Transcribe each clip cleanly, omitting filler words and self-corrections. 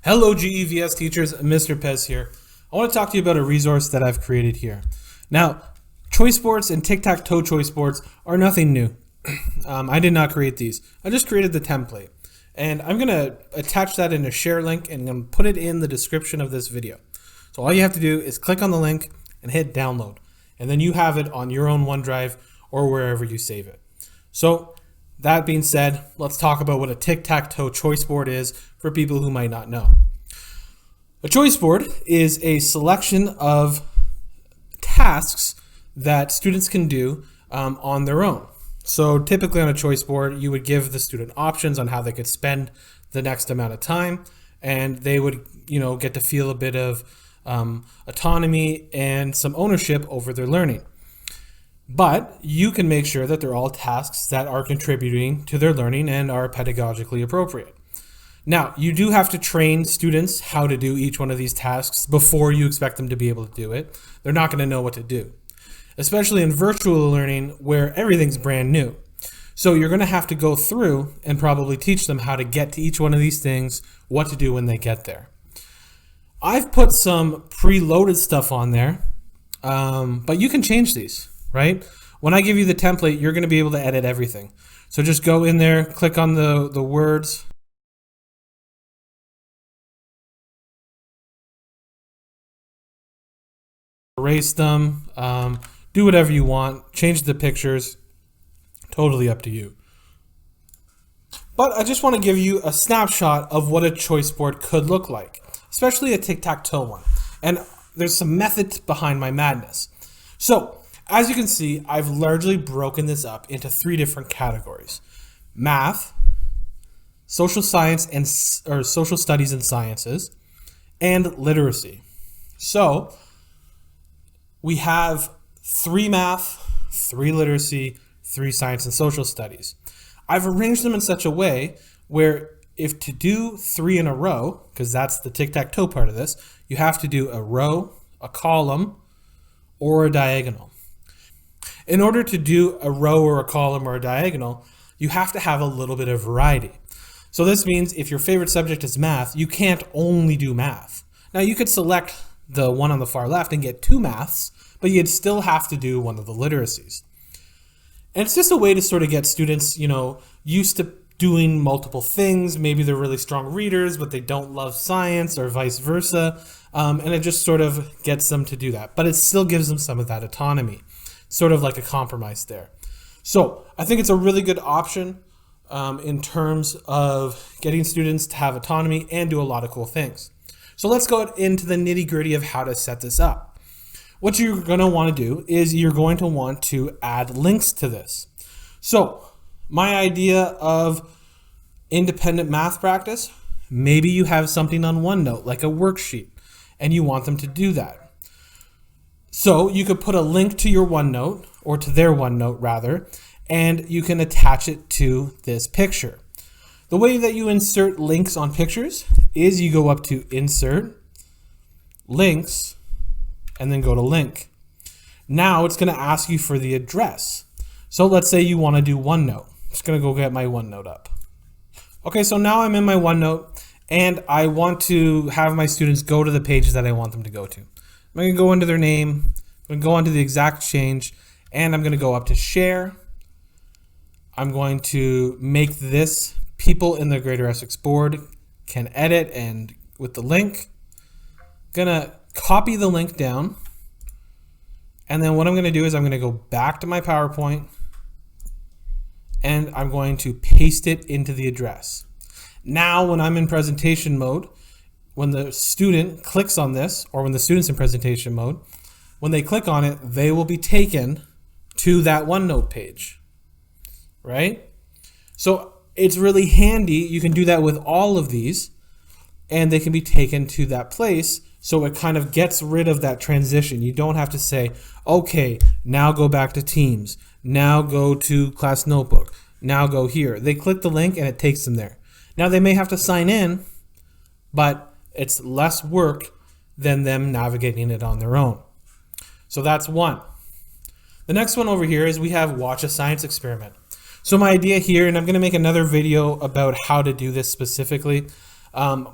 Hello GEVS teachers, Mr. Pez here. I want to talk to you about a resource that I've created here. Now, choice boards and Tic Tac Toe Choice boards are nothing new. I did not create these. I just created the template. And I'm going to attach that in a share link and I'm going to put it in the description of this video. So all you have to do is click on the link and hit download. And then you have it on your own OneDrive or wherever you save it. So that being said, let's talk about what a Tic Tac Toe Choice board is for people who might not know. A choice board is a selection of tasks that students can do on their own. So typically on a choice board, you would give the student options on how they could spend the next amount of time, and they would, get to feel a bit of autonomy and some ownership over their learning. But you can make sure that they're all tasks that are contributing to their learning and are pedagogically appropriate. Now, you do have to train students how to do each one of these tasks before you expect them to be able to do it. They're not going to know what to do, especially in virtual learning where everything's brand new. So you're going to have to go through and probably teach them how to get to each one of these things, what to do when they get there. I've put some preloaded stuff on there, but you can change these, right? When I give you the template, you're going to be able to edit everything. So just go in there, click on the words, erase them, do whatever you want, change the pictures, totally up to you. But I just want to give you a snapshot of what a choice board could look like, especially a tic-tac-toe one. And there's some method behind my madness. So as you can see, I've largely broken this up into 3 different categories: math, social science or social studies and sciences, and literacy. So we have 3 math, 3 literacy, 3 science and social studies. I've arranged them in such a way where if to do 3 in a row, because that's the tic-tac-toe part of this, you have to do a row, a column, or a diagonal. In order to do a row or a column or a diagonal, you have to have a little bit of variety. So this means if your favorite subject is math, you can't only do math. Now you could select the one on the far left and get 2 maths, but you'd still have to do one of the literacies. And it's just a way to sort of get students, used to doing multiple things. Maybe they're really strong readers, but they don't love science or vice versa. And it just sort of gets them to do that. But it still gives them some of that autonomy, sort of like a compromise there. So I think it's a really good option in terms of getting students to have autonomy and do a lot of cool things. So let's go into the nitty-gritty of how to set this up. What you're going to want to do is you're going to want to add links to this. So my idea of independent math practice, maybe you have something on OneNote, like a worksheet, and you want them to do that. So you could put a link to your OneNote, or to their OneNote rather, and you can attach it to this picture. The way that you insert links on pictures is you go up to Insert, Links, and then go to Link. Now it's going to ask you for the address. So let's say you want to do OneNote. I'm just going to go get my OneNote up. Okay, so now I'm in my OneNote and I want to have my students go to the pages that I want them to go to. I'm going to go into their name, I'm going to go into the exact change, and I'm going to go up to Share. I'm going to make this people in the Greater Essex board can edit and with the link. Gonna copy the link down, and then what I'm going to do is I'm going to go back to my PowerPoint and I'm going to paste it into the address. Now when I'm in presentation mode, when the student clicks on this, or when the student's in presentation mode, when they click on it, they will be taken to that OneNote page, right? So it's really handy. You can do that with all of these and they can be taken to that place. So it kind of gets rid of that transition. You don't have to say, okay, now go back to Teams, now go to Class Notebook, now go here. They click the link and it takes them there. Now they may have to sign in, but it's less work than them navigating it on their own. So that's one. The next one over here is we have Watch a Science Experiment. So my idea here, and I'm going to make another video about how to do this specifically,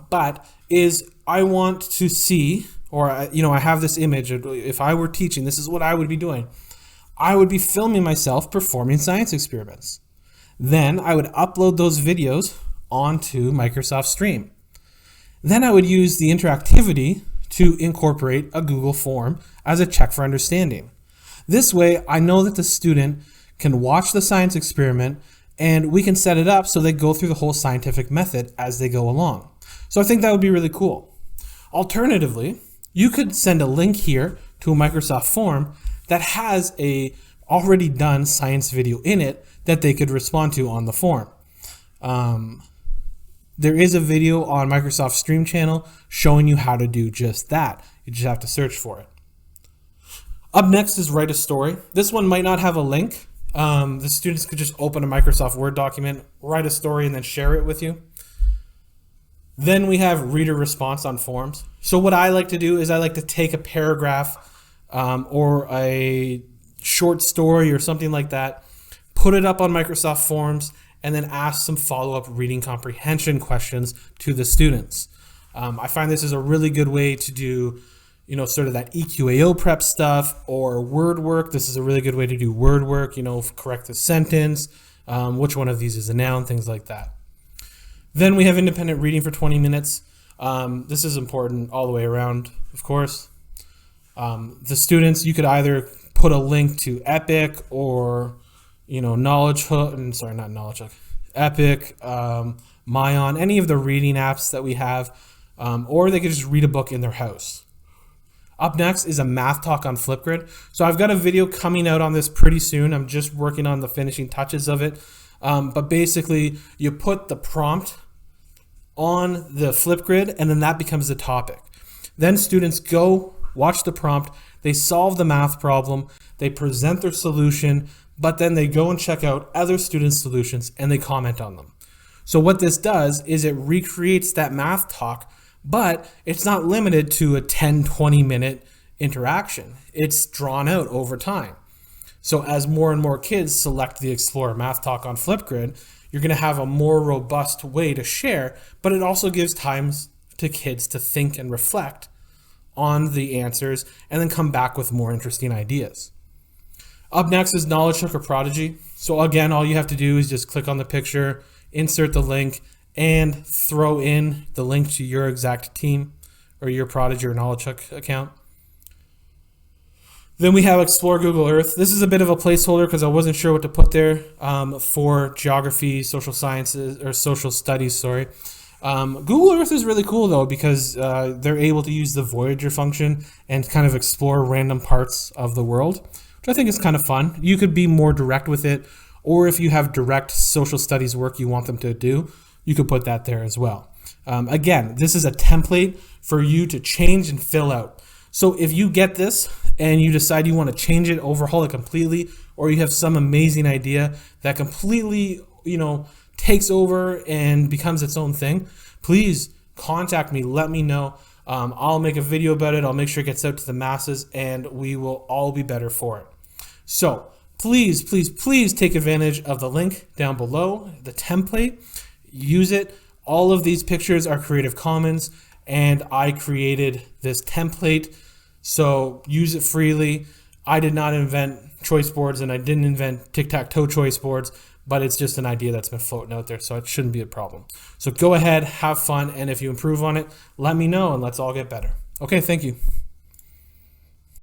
but is I want to see, or I have this image of if I were teaching, this is what I would be doing. I would be filming myself performing science experiments. Then I would upload those videos onto Microsoft Stream. Then I would use the interactivity to incorporate a Google form as a check for understanding. This way, I know that the student can watch the science experiment and we can set it up so they go through the whole scientific method as they go along. So I think that would be really cool. Alternatively, you could send a link here to a Microsoft form that has a already done science video in it that they could respond to on the form. There is a video on Microsoft Stream channel showing you how to do just that. You just have to search for it. Up next is write a story. This one might not have a link. The students could just open a Microsoft Word document, write a story, and then share it with you. Then we have reader response on forums. So what I like to do is I like to take a paragraph or a short story or something like that, put it up on Microsoft Forums, and then ask some follow-up reading comprehension questions to the students. I find this is a really good way to do, sort of that EQAO prep stuff or word work. This is a really good way to do word work, correct the sentence, which one of these is a noun, things like that. Then we have independent reading for 20 minutes. This is important all the way around, of course. The students, you could either put a link to Epic or Knowledge Hook, not Knowledge Hook, Epic, Mayon, any of the reading apps that we have, or they could just read a book in their house. Up next is a math talk on Flipgrid. So I've got a video coming out on this pretty soon. I'm just working on the finishing touches of it. But basically, you put the prompt on the Flipgrid, and then that becomes the topic. Then students go watch the prompt, they solve the math problem, they present their solution, but then they go and check out other students' solutions and they comment on them. So what this does is it recreates that math talk, but it's not limited to a 10-20 minute interaction. It's drawn out over time. So as more and more kids select the Explore Math Talk on Flipgrid, you're going to have a more robust way to share, but it also gives times to kids to think and reflect on the answers and then come back with more interesting ideas. Up next is Knowledge Hook or Prodigy. So again, all you have to do is just click on the picture, insert the link, and throw in the link to your exact team or your Prodigy or Knowledge Hook account. Then we have Explore Google Earth. This is a bit of a placeholder because I wasn't sure what to put there for geography, social sciences, or social studies, sorry. Google Earth is really cool though because they're able to use the Voyager function and kind of explore random parts of the world, which I think is kind of fun. You could be more direct with it, or if you have direct social studies work you want them to do, you could put that there as well. Again, this is a template for you to change and fill out. So if you get this and you decide you want to change it, overhaul it completely, or you have some amazing idea that completely, takes over and becomes its own thing, please contact me, let me know. I'll make a video about it. I'll make sure it gets out to the masses and we will all be better for it. So please, please, please take advantage of the link down below, the template, use it. All of these pictures are Creative Commons and I created this template, so use it freely. I did not invent choice boards and I didn't invent Tic Tac Toe Choice boards, but it's just an idea that's been floating out there, so it shouldn't be a problem. So go ahead, have fun, and if you improve on it, let me know and let's all get better. Okay, thank you.